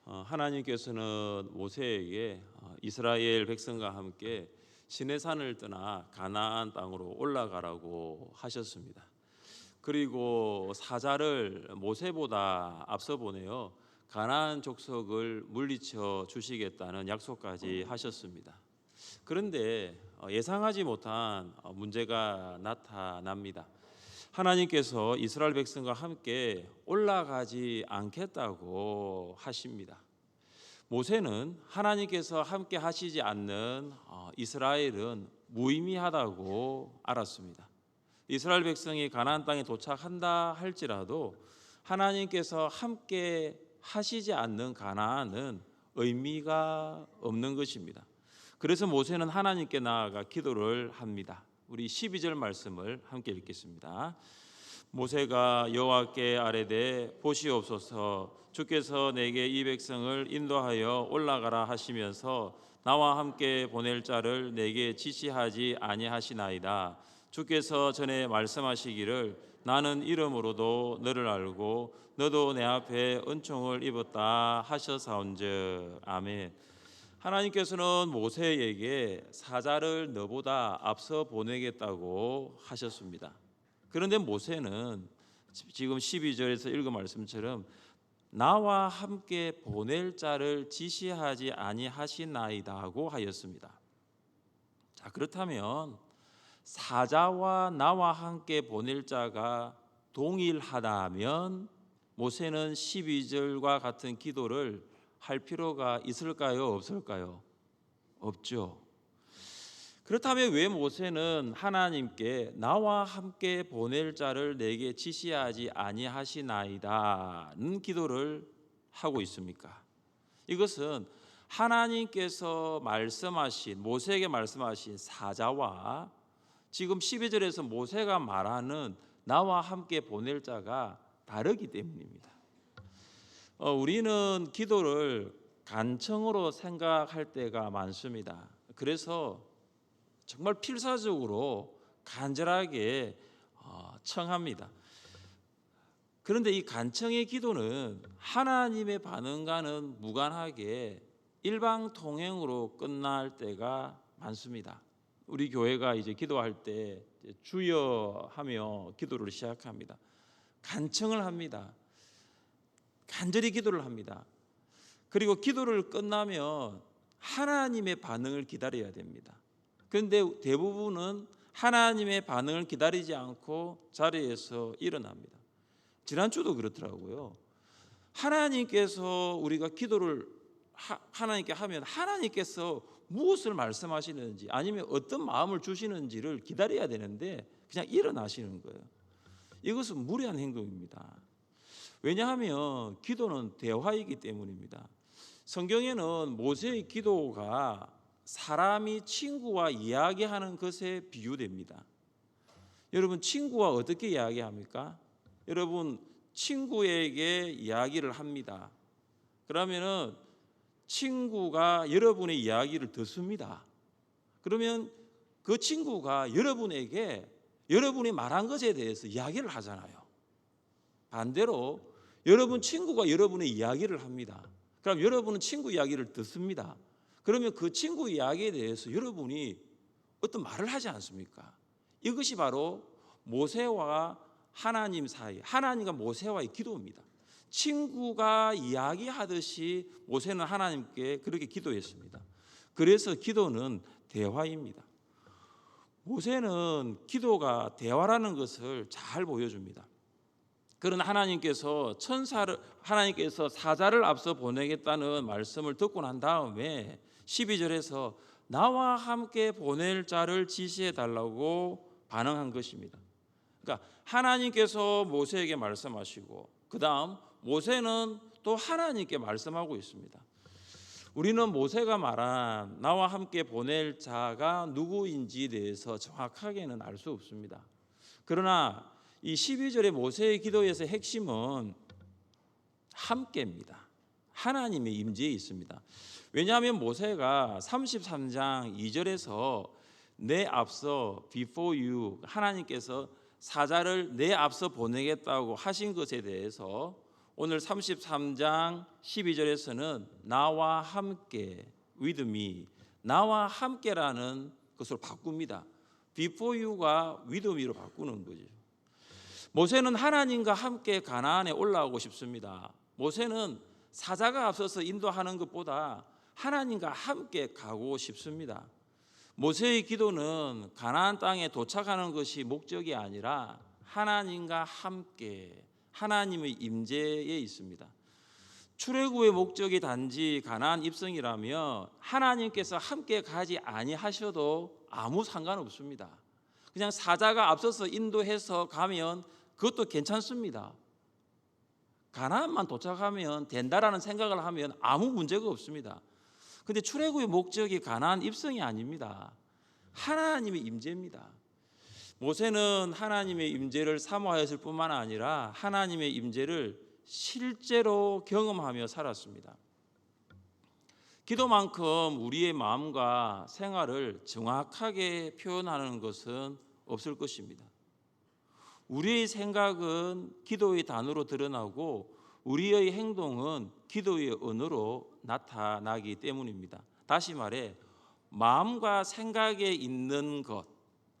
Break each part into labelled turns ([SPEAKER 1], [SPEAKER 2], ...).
[SPEAKER 1] 하나님께서는 모세에게 이스라엘 백성과 함께 시내산을 떠나 가나안 땅으로 올라가라고 하셨습니다. 그리고 사자를 모세보다 앞서 보내어 가나안 족속을 물리쳐 주시겠다는 약속까지 하셨습니다. 그런데 예상하지 못한 문제가 나타납니다. 하나님께서 이스라엘 백성과 함께 올라가지 않겠다고 하십니다. 모세는 하나님께서 함께 하시지 않는 이스라엘은 무의미하다고 알았습니다. 이스라엘 백성이 가나안 땅에 도착한다 할지라도 하나님께서 함께 하시지 않는 가나안은 의미가 없는 것입니다. 그래서 모세는 하나님께 나아가 기도를 합니다. 우리 12절 말씀을 함께 읽겠습니다. 모세가 여호와께 아뢰되 보시옵소서, 주께서 내게 이 백성을 인도하여 올라가라 하시면서 나와 함께 보낼 자를 내게 지시하지 아니하시나이다. 주께서 전에 말씀하시기를 나는 이름으로도 너를 알고 너도 내 앞에 은총을 입었다 하셨사온즉. 아멘. 하나님께서는 모세에게 사자를 너보다 앞서 보내겠다고 하셨습니다. 그런데 모세는 지금 12절에서 읽은 말씀처럼 나와 함께 보낼 자를 지시하지 아니하시나이다고 하였습니다. 자, 그렇다면 사자와 나와 함께 보낼 자가 동일하다면 모세는 12절과 같은 기도를 할 필요가 있을까요? 없을까요? 없죠. 그렇다면 왜 모세는 하나님께 나와 함께 보낼 자를 내게 지시하지 아니하시나이다는 기도를 하고 있습니까? 이것은 하나님께서 말씀하신 모세에게 말씀하신 사자와 지금 12절에서 모세가 말하는 나와 함께 보낼 자가 다르기 때문입니다. 우리는 기도를 간청으로 생각할 때가 많습니다. 그래서 정말 필사적으로 간절하게 청합니다. 그런데 이 간청의 기도는 하나님의 반응과는 무관하게 일방통행으로 끝날 때가 많습니다. 우리 교회가 이제 기도할 때 주여 하며 기도를 시작합니다. 간청을 합니다. 간절히 기도를 합니다. 그리고 기도를 끝나면 하나님의 반응을 기다려야 됩니다. 그런데 대부분은 하나님의 반응을 기다리지 않고 자리에서 일어납니다. 지난주도 그렇더라고요. 하나님께서 우리가 기도를 하나님께 하면 하나님께서 무엇을 말씀하시는지 아니면 어떤 마음을 주시는지를 기다려야 되는데 그냥 일어나시는 거예요. 이것은 무례한 행동입니다. 왜냐하면 기도는 대화이기 때문입니다. 성경에는 모세의 기도가 사람이 친구와 이야기하는 것에 비유됩니다. 여러분, 친구와 어떻게 이야기합니까? 여러분, 친구에게 이야기를 합니다. 그러면은 친구가 여러분의 이야기를 듣습니다. 그러면 그 친구가 여러분에게 여러분이 말한 것에 대해서 이야기를 하잖아요. 반대로 여러분 친구가 여러분의 이야기를 합니다. 그럼 여러분은 친구 이야기를 듣습니다. 그러면 그 친구 이야기에 대해서 여러분이 어떤 말을 하지 않습니까? 이것이 바로 모세와 하나님 사이, 하나님과 모세와의 기도입니다. 친구가 이야기하듯이 모세는 하나님께 그렇게 기도했습니다. 그래서 기도는 대화입니다. 모세는 기도가 대화라는 것을 잘 보여줍니다. 그러나 하나님께서 사자를 앞서 보내겠다는 말씀을 듣고 난 다음에 12절에서 나와 함께 보낼 자를 지시해 달라고 반응한 것입니다. 그러니까 하나님께서 모세에게 말씀하시고 그 다음 모세는 또 하나님께 말씀하고 있습니다. 우리는 모세가 말한 나와 함께 보낼 자가 누구인지에 대해서 정확하게는 알 수 없습니다. 그러나 이 12절의 모세의 기도에서 핵심은 함께입니다. 하나님의 임재에 있습니다. 왜냐하면 모세가 33장 2절에서 내 앞서 before you 하나님께서 사자를 내 앞서 보내겠다고 하신 것에 대해서 오늘 33장 12절에서는 나와 함께 with me, 나와 함께라는 것으로 바꿉니다. before you가 with me로 바꾸는 거죠. 모세는 하나님과 함께 가나안에 올라오고 싶습니다. 모세는 사자가 앞서서 인도하는 것보다 하나님과 함께 가고 싶습니다. 모세의 기도는 가나안 땅에 도착하는 것이 목적이 아니라 하나님과 함께 하나님의 임재에 있습니다. 출애굽의 목적이 단지 가나안 입성이라며 하나님께서 함께 가지 아니하셔도 아무 상관없습니다. 그냥 사자가 앞서서 인도해서 가면 그것도 괜찮습니다. 가나안만 도착하면 된다라는 생각을 하면 아무 문제가 없습니다. 그런데 출애굽의 목적이 가나안 입성이 아닙니다. 하나님의 임재입니다. 모세는 하나님의 임재를 사모하였을 뿐만 아니라 하나님의 임재를 실제로 경험하며 살았습니다. 기도만큼 우리의 마음과 생활을 정확하게 표현하는 것은 없을 것입니다. 우리의 생각은 기도의 단어로 드러나고 우리의 행동은 기도의 언어로 나타나기 때문입니다. 다시 말해 마음과 생각에 있는 것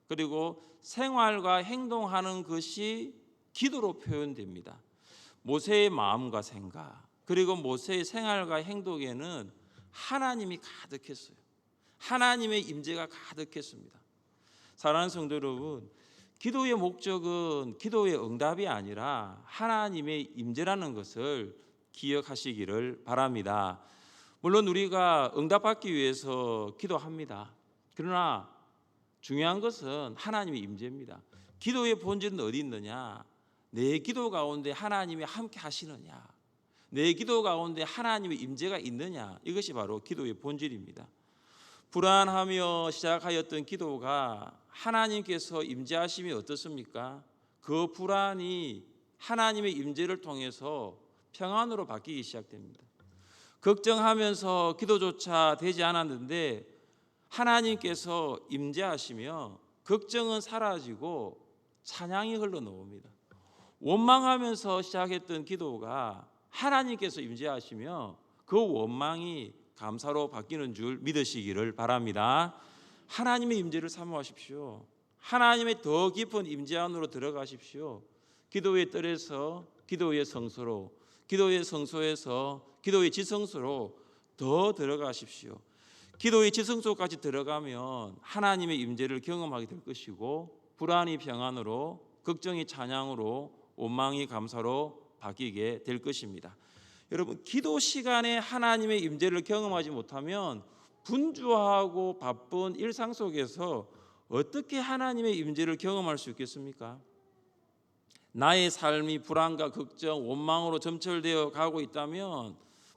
[SPEAKER 1] 그리고 생활과 행동하는 것이 기도로 표현됩니다. 모세의 마음과 생각 그리고 모세의 생활과 행동에는 하나님이 가득했어요. 하나님의 임재가 가득했습니다. 사랑하는 성도 여러분, 기도의 목적은 기도의 응답이 아니라 하나님의 임재라는 것을 기억하시기를 바랍니다. 물론 우리가 응답받기 위해서 기도합니다. 그러나 중요한 것은 하나님의 임재입니다. 기도의 본질은 어디 있느냐? 내 기도 가운데 하나님이 함께 하시느냐? 내 기도 가운데 하나님의 임재가 있느냐? 이것이 바로 기도의 본질입니다. 불안하며 시작하였던 기도가 하나님께서 임재하심이 어떻습니까? 그 불안이 하나님의 임재를 통해서 평안으로 바뀌기 시작됩니다. 걱정하면서 기도조차 되지 않았는데 하나님께서 임재하시며 걱정은 사라지고 찬양이 흘러나옵니다. 원망하면서 시작했던 기도가 하나님께서 임재하시며 그 원망이 감사로 바뀌는 줄 믿으시기를 바랍니다. 하나님의 임재를 사모하십시오. 하나님의 더 깊은 임재 안으로 들어가십시오. 기도의 뜰에서 기도의 성소로, 기도의 성소에서 기도의 지성소로 더 들어가십시오. 기도의 지성소까지 들어가면 하나님의 임재를 경험하게 될 것이고 불안이 평안으로, 걱정이 찬양으로, 원망이 감사로 바뀌게 될 것입니다. 여러분, 기도 시간에 하나님의 임재를 경험하지 못하면 분주하고 바쁜 일상 속에서 어떻게 하나님의 임재를 경험할 수 있겠습니까? 나의 삶이 불안과 걱정, 원망으로 점철되어 가고 있다면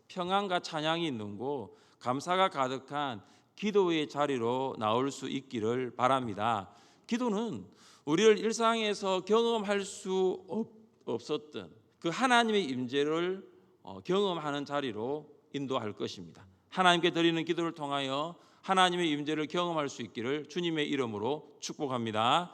[SPEAKER 1] 평안과 찬양이 있는 곳, 감사가 가득한 기도의 자리로 나올 수 있기를 바랍니다. 기도는 우리를 일상에서 경험할 수 없었던 그 하나님의 임재를 경험하는 자리로 인도할 것입니다. 하나님께 드리는 기도를 통하여 하나님의 임재를 경험할 수 있기를 주님의 이름으로 축복합니다.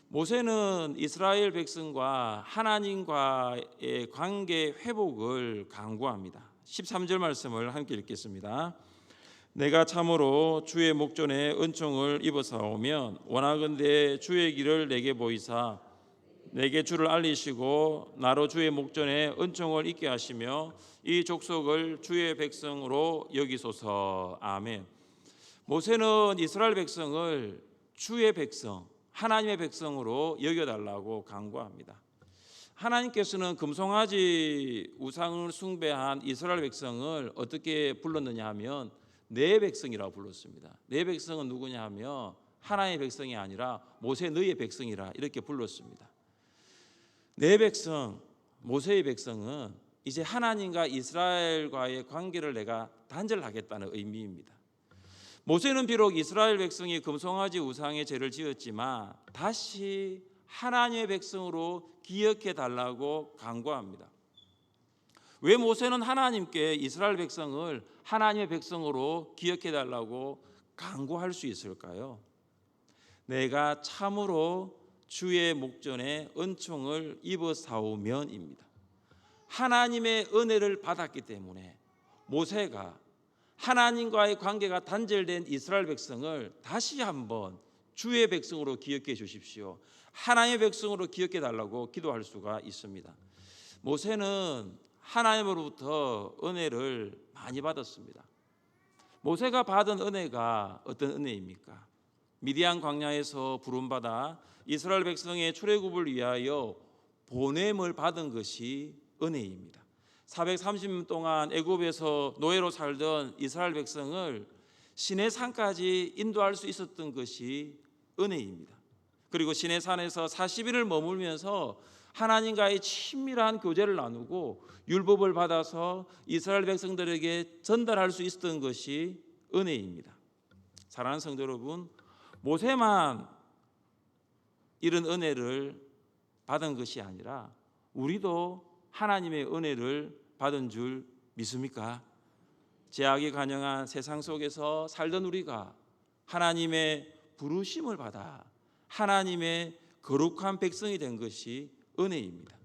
[SPEAKER 1] 모세는 이스라엘 백성과 하나님과의 관계 회복을 강구합니다. 13절 말씀을 함께 읽겠습니다. 내가 참으로 주의 목전에 은총을 입어사오면 원하건대 주의 길을 내게 보이사 내게 주를 알리시고 나로 주의 목전에 은총을 있게 하시며 이 족속을 주의 백성으로 여기소서. 아멘. 모세는 이스라엘 백성을 주의 백성, 하나님의 백성으로 여겨달라고 간구합니다. 하나님께서는 금송아지 우상을 숭배한 이스라엘 백성을 어떻게 불렀느냐 하면 내 백성이라고 불렀습니다. 내 백성은 누구냐 하면 하나님의 백성이 아니라 모세 너희의 백성이라 이렇게 불렀습니다. 내 백성, 모세의 백성은 이제 하나님과 이스라엘과의 관계를 내가 단절하겠다는 의미입니다. 모세는 비록 이스라엘 백성이 금송아지 우상의 죄를 지었지만 다시 하나님의 백성으로 기억해 달라고 간구합니다. 왜 모세는 하나님께 이스라엘 백성을 하나님의 백성으로 기억해 달라고 간구할 수 있을까요? 내가 참으로 주의 목전에 은총을 입어 사오면입니다. 하나님의 은혜를 받았기 때문에 모세가 하나님과의 관계가 단절된 이스라엘 백성을 다시 한번 주의 백성으로 기억해 주십시오. 하나님의 백성으로 기억해 달라고 기도할 수가 있습니다. 모세는 하나님으로부터 은혜를 많이 받았습니다. 모세가 받은 은혜가 어떤 은혜입니까? 미디안 광야에서 부름받아 이스라엘 백성의 출애굽을 위하여 보냄을 받은 것이 은혜입니다. 430년 동안 애굽에서 노예로 살던 이스라엘 백성을 시내산까지 인도할 수 있었던 것이 은혜입니다. 그리고 시내산에서 40일을 머물면서 하나님과의 친밀한 교제를 나누고 율법을 받아서 이스라엘 백성들에게 전달할 수 있었던 것이 은혜입니다. 사랑하는 성도 여러분, 모세만 이런 은혜를 받은 것이 아니라 우리도 하나님의 은혜를 받은 줄 믿습니까? 죄악이 관영한 세상 속에서 살던 우리가 하나님의 부르심을 받아 하나님의 거룩한 백성이 된 것이 은혜입니다.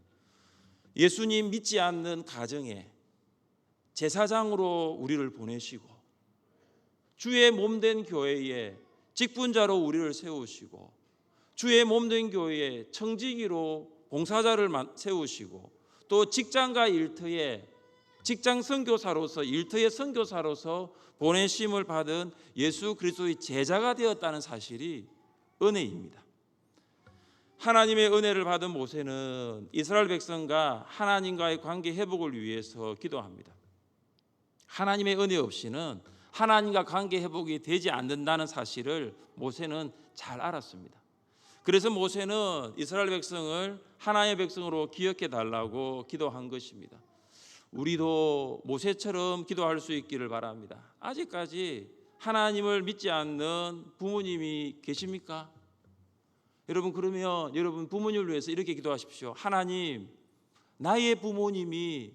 [SPEAKER 1] 예수님 믿지 않는 가정에 제사장으로 우리를 보내시고 주의 몸된 교회에 직분자로 우리를 세우시고 주의 몸된 교회에 청지기로 봉사자를 세우시고 또 직장과 일터에 직장 선교사로서 일터의 선교사로서 보내심을 받은 예수 그리스도의 제자가 되었다는 사실이 은혜입니다. 하나님의 은혜를 받은 모세는 이스라엘 백성과 하나님과의 관계 회복을 위해서 기도합니다. 하나님의 은혜 없이는 하나님과 관계 회복이 되지 않는다는 사실을 모세는 잘 알았습니다. 그래서 모세는 이스라엘 백성을 하나님의 백성으로 기억해 달라고 기도한 것입니다. 우리도 모세처럼 기도할 수 있기를 바랍니다. 아직까지 하나님을 믿지 않는 부모님이 계십니까? 여러분, 그러면 여러분 부모님을 위해서 이렇게 기도하십시오. 하나님, 나의 부모님이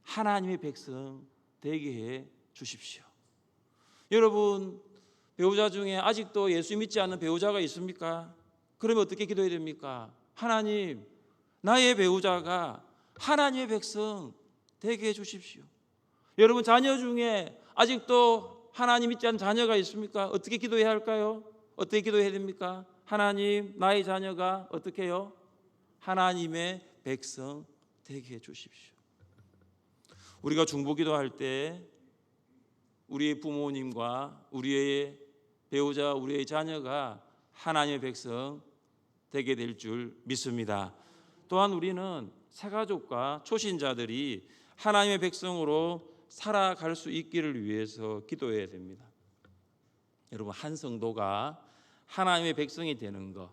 [SPEAKER 1] 하나님의 백성 되게 해 주십시오. 여러분, 배우자 중에 아직도 예수 믿지 않는 배우자가 있습니까? 그러면 어떻게 기도해야 됩니까? 하나님, 나의 배우자가 하나님의 백성 되게 해 주십시오. 여러분, 자녀 중에 아직도 하나님 믿지 않는 자녀가 있습니까? 어떻게 기도해야 할까요? 어떻게 기도해야 됩니까? 하나님, 나의 자녀가 어떻게 해요? 하나님의 백성 되게 해 주십시오. 우리가 중보기도할 때 우리의 부모님과 우리의 배우자, 우리의 자녀가 하나님의 백성 되게 될 줄 믿습니다. 또한 우리는 새가족과 초신자들이 하나님의 백성으로 살아갈 수 있기를 위해서 기도해야 됩니다. 여러분, 한 성도가 하나님의 백성이 되는 것,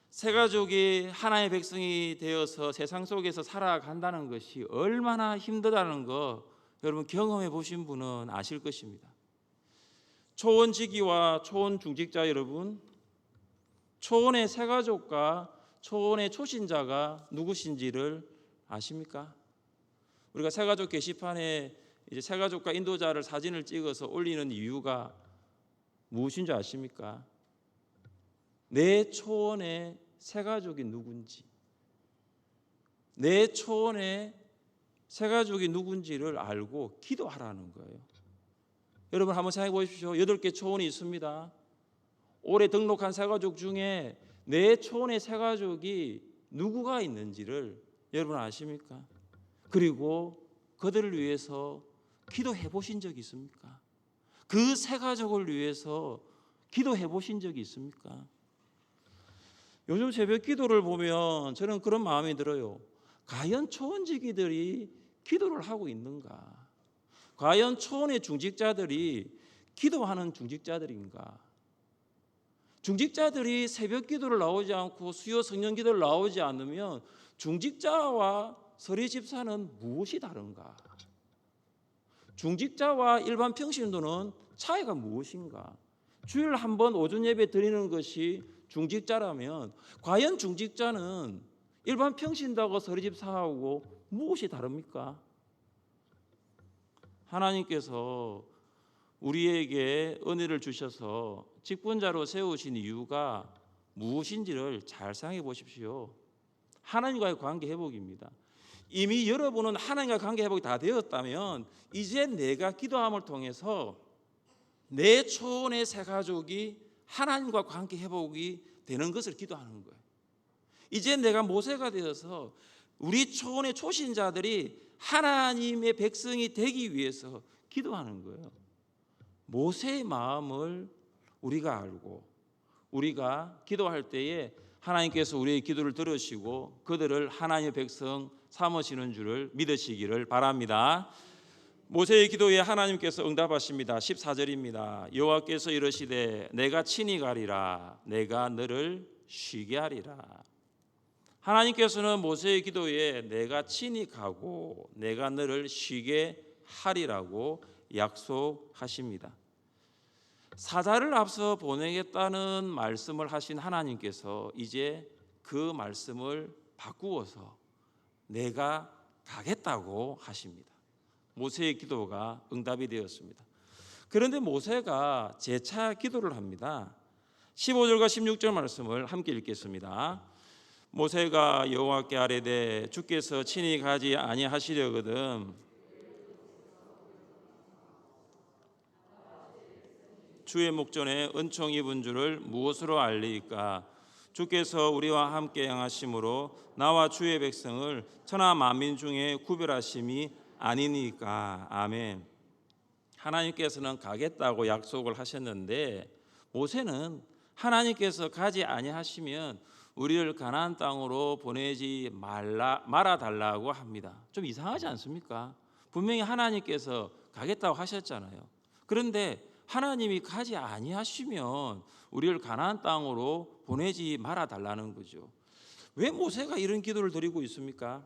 [SPEAKER 1] 새가족이 하나님의 백성이 되어서 세상 속에서 살아간다는 것이 얼마나 힘들다는 거 여러분 경험해 보신 분은 아실 것입니다. 초원직위와 초원중직자 여러분, 초원의 새가족과 초원의 초신자가 누구신지를 아십니까? 우리가 새가족 게시판에 이제 새가족과 인도자를 사진을 찍어서 올리는 이유가 무엇인 줄 아십니까? 내 초원의 새가족이 누군지, 내 초원의 새가족이 누군지를 알고 기도하라는 거예요. 여러분 한번 생각해 보십시오. 8개 초원이 있습니다. 올해 등록한 새가족 중에 내 초원의 새가족이 누구가 있는지를 여러분 아십니까? 그리고 그들을 위해서 기도해 보신 적이 있습니까? 그 새가족을 위해서 기도해 보신 적이 있습니까? 요즘 새벽 기도를 보면 저는 그런 마음이 들어요. 과연 초원지기들이 기도를 하고 있는가? 과연 초원의 중직자들이 기도하는 중직자들인가? 중직자들이 새벽 기도를 나오지 않고 수요 성령 기도를 나오지 않으면 중직자와 서리 집사는 무엇이 다른가? 중직자와 일반 평신도는 차이가 무엇인가? 주일 한 번 오전 예배 드리는 것이 중직자라면 과연 중직자는 일반 평신도하고 서리 집사하고 무엇이 다릅니까? 하나님께서 우리에게 은혜를 주셔서 직분자로 세우신 이유가 무엇인지를 잘 생각해 보십시오. 하나님과의 관계 회복입니다. 이미 여러분은 하나님과 관계 회복이 다 되었다면 이제 내가 기도함을 통해서 내 초혼의 새 가족이 하나님과 관계 회복이 되는 것을 기도하는 거예요. 이제 내가 모세가 되어서 우리 초혼의 초신자들이 하나님의 백성이 되기 위해서 기도하는 거예요. 모세의 마음을 우리가 알고 우리가 기도할 때에 하나님께서 우리의 기도를 들으시고 그들을 하나님의 백성 삼으시는 줄을 믿으시기를 바랍니다. 모세의 기도에 하나님께서 응답하십니다. 14절입니다. 여호와께서 이르시되 내가 친히 가리라 내가 너를 쉬게 하리라. 하나님께서는 모세의 기도에 내가 친히 가고 내가 너를 쉬게 하리라고 약속하십니다. 사자를 앞서 보내겠다는 말씀을 하신 하나님께서 이제 그 말씀을 바꾸어서 내가 가겠다고 하십니다. 모세의 기도가 응답이 되었습니다. 그런데 모세가 재차 기도를 합니다. 15절과 16절 말씀을 함께 읽겠습니다. 모세가 여호와께 아뢰되 주께서 친히 가지 아니하시려거든 주의 목전에 은총 입은 줄을 무엇으로 알리이까? 주께서 우리와 함께 행하심으로 나와 주의 백성을 천하 만민 중에 구별하심이 아니니까. 아멘. 하나님께서는 가겠다고 약속을 하셨는데 모세는 하나님께서 가지 아니하시면 우리를 가나안 땅으로 보내지 말아 달라고 합니다. 좀 이상하지 않습니까? 분명히 하나님께서 가겠다고 하셨잖아요. 그런데 하나님이 가지 아니하시면 우리를 가나안 땅으로 보내지 말아 달라는 거죠. 왜 모세가 이런 기도를 드리고 있습니까?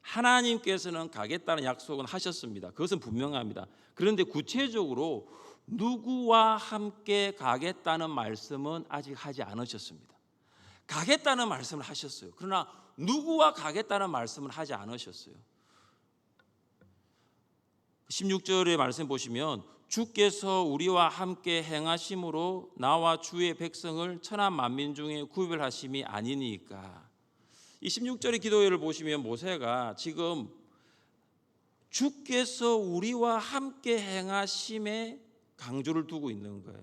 [SPEAKER 1] 하나님께서는 가겠다는 약속은 하셨습니다. 그것은 분명합니다. 그런데 구체적으로 누구와 함께 가겠다는 말씀은 아직 하지 않으셨습니다. 가겠다는 말씀을 하셨어요. 그러나 누구와 가겠다는 말씀을 하지 않으셨어요. 16절의 말씀 보시면 주께서 우리와 함께 행하심으로 나와 주의 백성을 천하 만민 중에 구별하심이 아니니까. 이 16절의 기도회를 보시면 모세가 지금 주께서 우리와 함께 행하심에 강조를 두고 있는 거예요.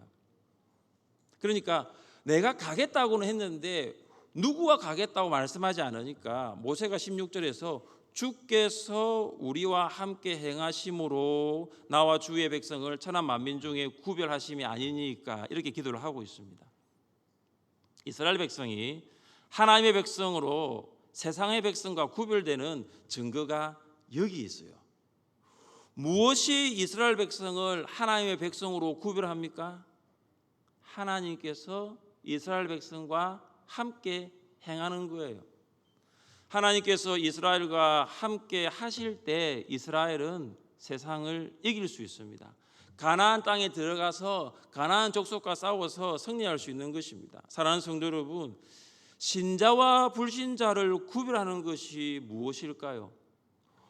[SPEAKER 1] 그러니까 내가 가겠다고는 했는데 누구와 가겠다고 말씀하지 않으니까 모세가 16절에서 주께서 우리와 함께 행하심으로 나와 주의 백성을 천하 만민 중에 구별하심이 아니니까 이렇게 기도를 하고 있습니다. 이스라엘 백성이 하나님의 백성으로 세상의 백성과 구별되는 증거가 여기 있어요. 무엇이 이스라엘 백성을 하나님의 백성으로 구별합니까? 하나님께서 이스라엘 백성과 함께 행하는 거예요. 하나님께서 이스라엘과 함께 하실 때 이스라엘은 세상을 이길 수 있습니다. 가나안 땅에 들어가서 가나안 족속과 싸워서 승리할 수 있는 것입니다. 사랑하는 성도 여러분, 신자와 불신자를 구별하는 것이 무엇일까요?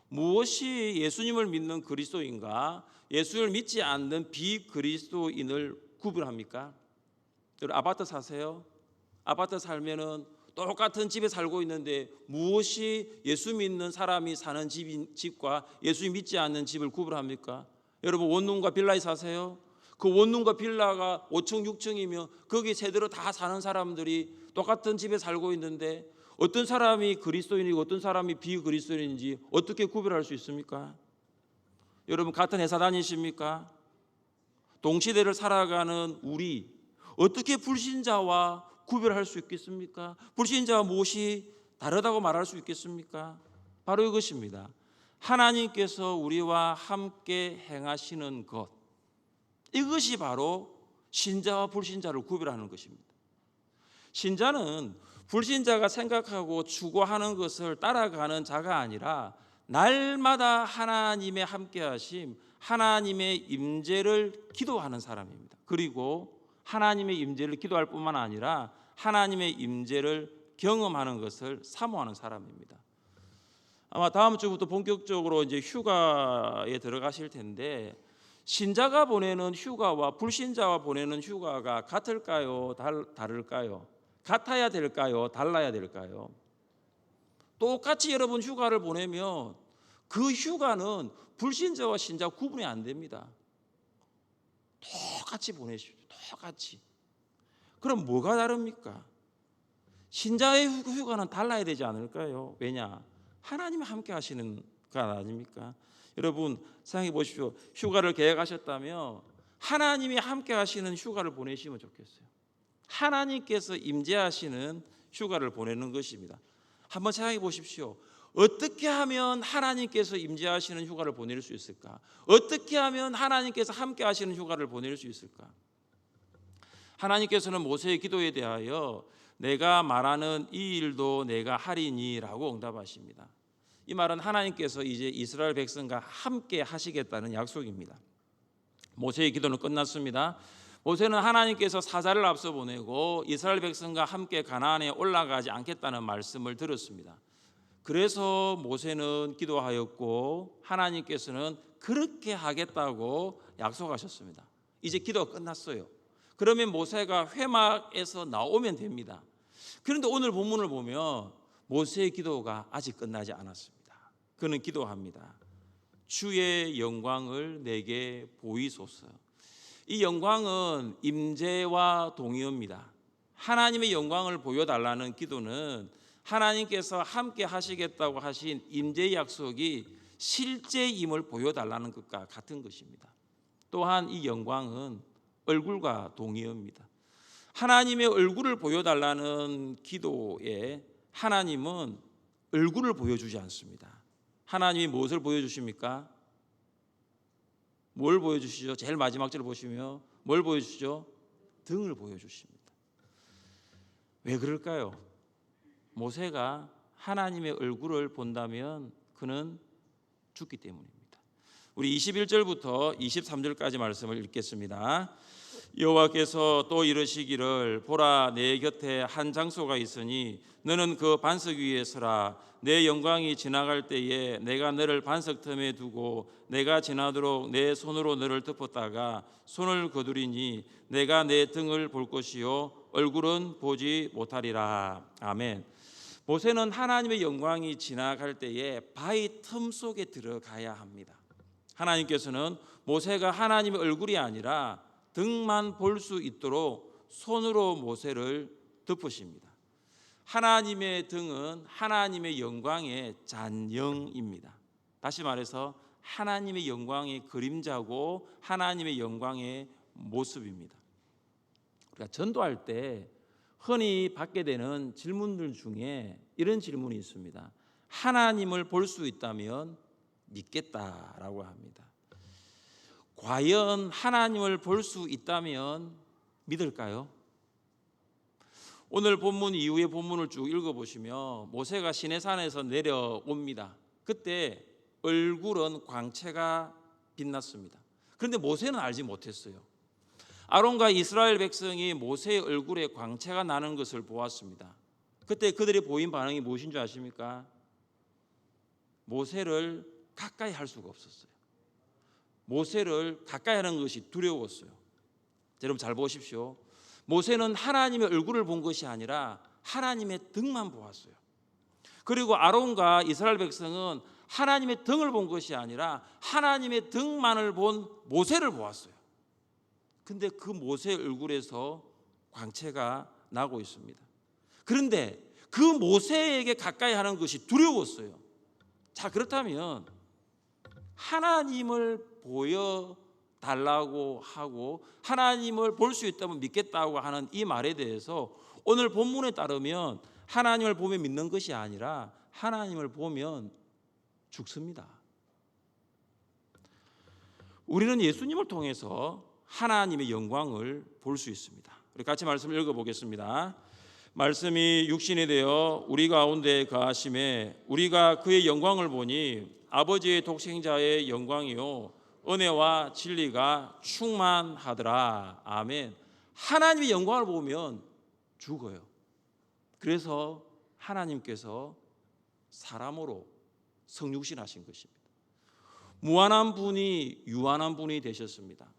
[SPEAKER 1] 무엇이 예수님을 믿는 그리스도인과 예수를 믿지 않는 비그리스도인을 구별합니까? 여러분 아파트 사세요? 아파트 살면은 똑같은 집에 살고 있는데 무엇이 예수 믿는 사람이 사는 집과 예수 믿지 않는 집을 구별합니까? 여러분 원룸과 빌라에 사세요? 그 원룸과 빌라가 5층 6층이면 거기 제대로 다 사는 사람들이 똑같은 집에 살고 있는데 어떤 사람이 그리스도인이고 어떤 사람이 비그리스도인인지 어떻게 구별할 수 있습니까? 여러분 같은 회사 다니십니까? 동시대를 살아가는 우리 어떻게 불신자와 구별할 수 있겠습니까? 불신자와 무엇이 다르다고 말할 수 있겠습니까? 바로 이것입니다. 하나님께서 우리와 함께 행하시는 것, 이것이 바로 신자와 불신자를 구별하는 것입니다. 신자는 불신자가 생각하고 추구하는 것을 따라가는 자가 아니라 날마다 하나님의 함께하심, 하나님의 임재를 기도하는 사람입니다. 그리고 하나님의 임재를 기도할 뿐만 아니라 하나님의 임재를 경험하는 것을 사모하는 사람입니다. 아마 다음 주부터 본격적으로 이제 휴가에 들어가실 텐데 신자가 보내는 휴가와 불신자가 보내는 휴가가 같을까요? 다를까요? 같아야 될까요? 달라야 될까요? 똑같이 여러분 휴가를 보내면 그 휴가는 불신자와 신자 구분이 안 됩니다. 똑같이 보내십시오. 똑같이. 그럼 뭐가 다릅니까? 신자의 휴가는 달라야 되지 않을까요? 왜냐? 하나님이 함께 하시는 것 아닙니까? 여러분 생각해 보십시오. 휴가를 계획하셨다면 하나님이 함께 하시는 휴가를 보내시면 좋겠어요. 하나님께서 임재하시는 휴가를 보내는 것입니다. 한번 생각해 보십시오. 어떻게 하면 하나님께서 임재하시는 휴가를 보낼 수 있을까? 어떻게 하면 하나님께서 함께 하시는 휴가를 보낼 수 있을까? 하나님께서는 모세의 기도에 대하여 내가 말하는 이 일도 내가 하리니라고 응답하십니다. 이 말은 하나님께서 이제 이스라엘 백성과 함께 하시겠다는 약속입니다. 모세의 기도는 끝났습니다. 모세는 하나님께서 사자를 앞서 보내고 이스라엘 백성과 함께 가나안에 올라가지 않겠다는 말씀을 들었습니다. 그래서 모세는 기도하였고 하나님께서는 그렇게 하겠다고 약속하셨습니다. 이제 기도가 끝났어요. 그러면 모세가 회막에서 나오면 됩니다. 그런데 오늘 본문을 보면 모세의 기도가 아직 끝나지 않았습니다. 그는 기도합니다. 주의 영광을 내게 보이소서. 이 영광은 임재와 동의어입니다. 하나님의 영광을 보여달라는 기도는 하나님께서 함께 하시겠다고 하신 임재의 약속이 실제임을 보여달라는 것과 같은 것입니다. 또한 이 영광은 얼굴과 동의어입니다. 하나님의 얼굴을 보여달라는 기도에 하나님은 얼굴을 보여주지 않습니다. 하나님이 무엇을 보여주십니까? 뭘 보여주시죠? 제일 마지막 절 보시면 뭘 보여주시죠? 등을 보여주십니다. 왜 그럴까요? 모세가 하나님의 얼굴을 본다면 그는 죽기 때문입니다. 우리 21절부터 23절까지 말씀을 읽겠습니다. 여호와께서 또 이르시기를 보라 내 곁에 한 장소가 있으니 너는 그 반석 위에 서라. 내 영광이 지나갈 때에 내가 너를 반석 틈에 두고 내가 지나도록 내 손으로 너를 덮었다가 손을 거두리니 내가 내 등을 볼 것이요 얼굴은 보지 못하리라. 아멘. 모세는 하나님의 영광이 지나갈 때에 바위 틈 속에 들어가야 합니다. 하나님께서는 모세가 하나님의 얼굴이 아니라 등만 볼 수 있도록 손으로 모세를 덮으십니다. 하나님의 등은 하나님의 영광의 잔영입니다. 다시 말해서 하나님의 영광의 그림자고 하나님의 영광의 모습입니다. 우리가 전도할 때 흔히 받게 되는 질문들 중에 이런 질문이 있습니다. 하나님을 볼 수 있다면 믿겠다라고 합니다. 과연 하나님을 볼 수 있다면 믿을까요? 오늘 본문 이후의 본문을 쭉 읽어보시면 모세가 시내산에서 내려옵니다. 그때 얼굴은 광채가 빛났습니다. 그런데 모세는 알지 못했어요. 아론과 이스라엘 백성이 모세의 얼굴에 광채가 나는 것을 보았습니다. 그때 그들이 보인 반응이 무엇인 줄 아십니까? 모세를 가까이 할 수가 없었어요. 모세를 가까이 하는 것이 두려웠어요. 여러분 잘 보십시오. 모세는 하나님의 얼굴을 본 것이 아니라 하나님의 등만 보았어요. 그리고 아론과 이스라엘 백성은 하나님의 등을 본 것이 아니라 하나님의 등만을 본 모세를 보았어요. 근데 그 모세의 얼굴에서 광채가 나고 있습니다. 그런데 그 모세에게 가까이 하는 것이 두려웠어요. 자, 그렇다면 하나님을 보여달라고 하고 하나님을 볼 수 있다면 믿겠다고 하는 이 말에 대해서 오늘 본문에 따르면 하나님을 보면 믿는 것이 아니라 하나님을 보면 죽습니다. 우리는 예수님을 통해서 하나님의 영광을 볼 수 있습니다. 우리 같이 말씀을 읽어보겠습니다. 말씀이 육신이 되어 우리 가운데 거하심에 우리가 그의 영광을 보니 아버지의 독생자의 영광이요 은혜와 진리가 충만하더라. 아멘. 하나님의 영광을 보면 죽어요. 그래서 하나님께서 사람으로 성육신하신 것입니다. 무한한 분이 유한한 분이 되셨습니다.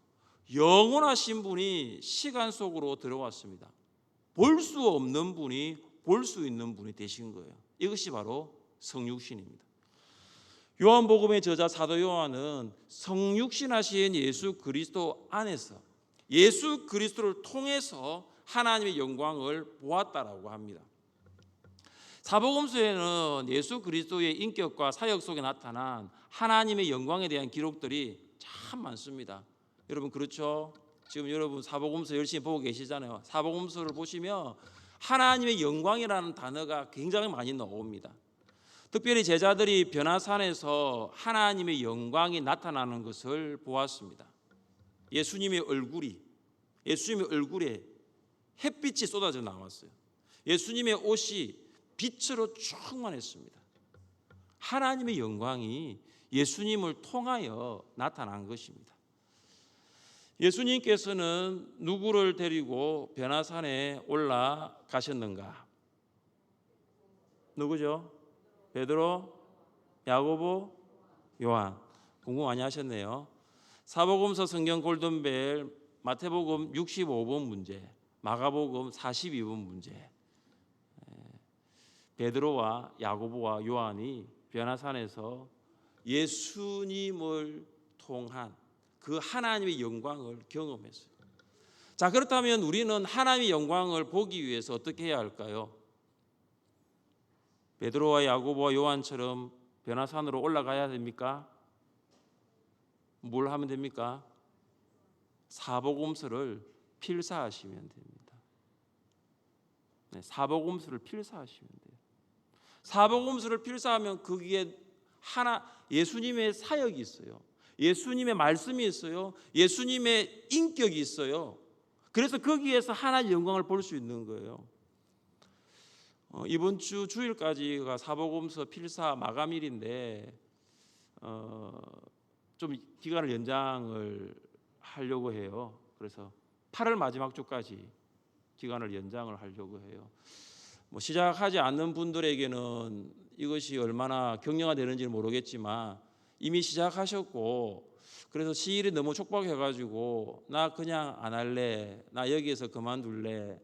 [SPEAKER 1] 영원하신 분이 시간 속으로 들어왔습니다. 볼 수 없는 분이 볼 수 있는 분이 되신 거예요. 이것이 바로 성육신입니다. 요한복음의 저자 사도 요한은 성육신하신 예수 그리스도 안에서 예수 그리스도를 통해서 하나님의 영광을 보았다라고 합니다. 사복음서에는 예수 그리스도의 인격과 사역 속에 나타난 하나님의 영광에 대한 기록들이 참 많습니다. 여러분 그렇죠? 지금 여러분 사복음서 열심히 보고 계시잖아요. 사복음서를 보시면 하나님의 영광이라는 단어가 굉장히 많이 나옵니다. 특별히 제자들이 변화산에서 하나님의 영광이 나타나는 것을 보았습니다. 예수님의 얼굴에 햇빛이 쏟아져 나왔어요. 예수님의 옷이 빛으로 충만했습니다. 하나님의 영광이 예수님을 통하여 나타난 것입니다. 예수님께서는 누구를 데리고 변화산에 올라가셨는가? 누구죠? 베드로, 야고보, 요한. 공부 많이 하셨네요. 사복음서 성경 골든벨, 마태복음 65번 문제, 마가복음 42번 문제. 베드로와 야고보와 요한이 변화산에서 예수님을 통한 그 하나님의 영광을 경험했어요. 자, 그렇다면 우리는 하나님의 영광을 보기 위해서 어떻게 해야 할까요? 베드로와 야고보와 요한처럼 변화산으로 올라가야 됩니까? 뭘 하면 됩니까? 사복음서를 필사하시면 됩니다. 네, 사복음서를 필사하시면 돼요. 사복음서를 필사하면 거기에 예수님의 사역이 있어요. 예수님의 말씀이 있어요. 예수님의 인격이 있어요. 그래서 거기에서 하나님의 영광을 볼 수 있는 거예요. 이번 주 주일까지가 사복음서 필사 마감일인데 좀 기간을 연장을 하려고 해요. 그래서 8월 마지막 주까지 기간을 연장을 하려고 해요. 시작하지 않는 분들에게는 이것이 얼마나 격려가 되는지 모르겠지만 이미 시작하셨고 그래서 시일이 너무 촉박해가지고 나 그냥 안 할래, 나 여기에서 그만둘래,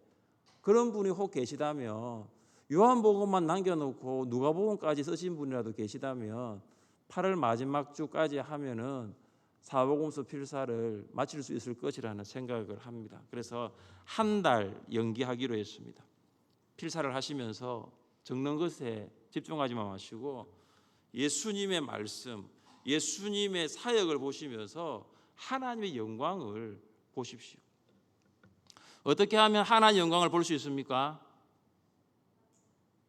[SPEAKER 1] 그런 분이 혹 계시다면, 요한복음만 남겨놓고 누가복음까지 쓰신 분이라도 계시다면 8월 마지막 주까지 하면은 사복음서 필사를 마칠 수 있을 것이라는 생각을 합니다. 그래서 한 달 연기하기로 했습니다. 필사를 하시면서 적는 것에 집중하지 마시고 예수님의 말씀, 예수님의 사역을 보시면서 하나님의 영광을 보십시오. 어떻게 하면 하나님의 영광을 볼 수 있습니까?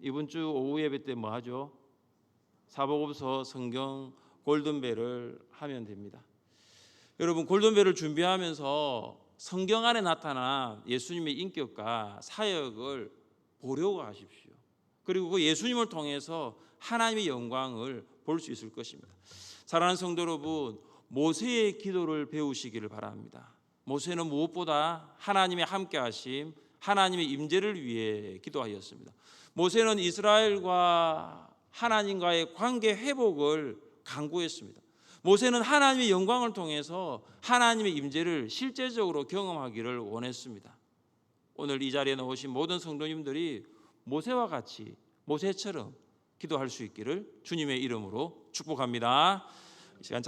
[SPEAKER 1] 이번 주 오후 예배 때 뭐 하죠? 사복음서 성경 골든벨을 하면 됩니다. 여러분 골든벨을 준비하면서 성경 안에 나타난 예수님의 인격과 사역을 보려고 하십시오. 그리고 그 예수님을 통해서 하나님의 영광을 볼 수 있을 것입니다. 사랑하는 성도 여러분, 모세의 기도를 배우시기를 바랍니다. 모세는 무엇보다 하나님의 함께하심, 하나님의 임재를 위해 기도하였습니다. 모세는 이스라엘과 하나님과의 관계 회복을 간구했습니다. 모세는 하나님의 영광을 통해서 하나님의 임재를 실제적으로 경험하기를 원했습니다. 오늘 이 자리에 나오신 모든 성도님들이 모세와 같이 모세처럼 기도할 수 있기를 주님의 이름으로 축복합니다. 이 시간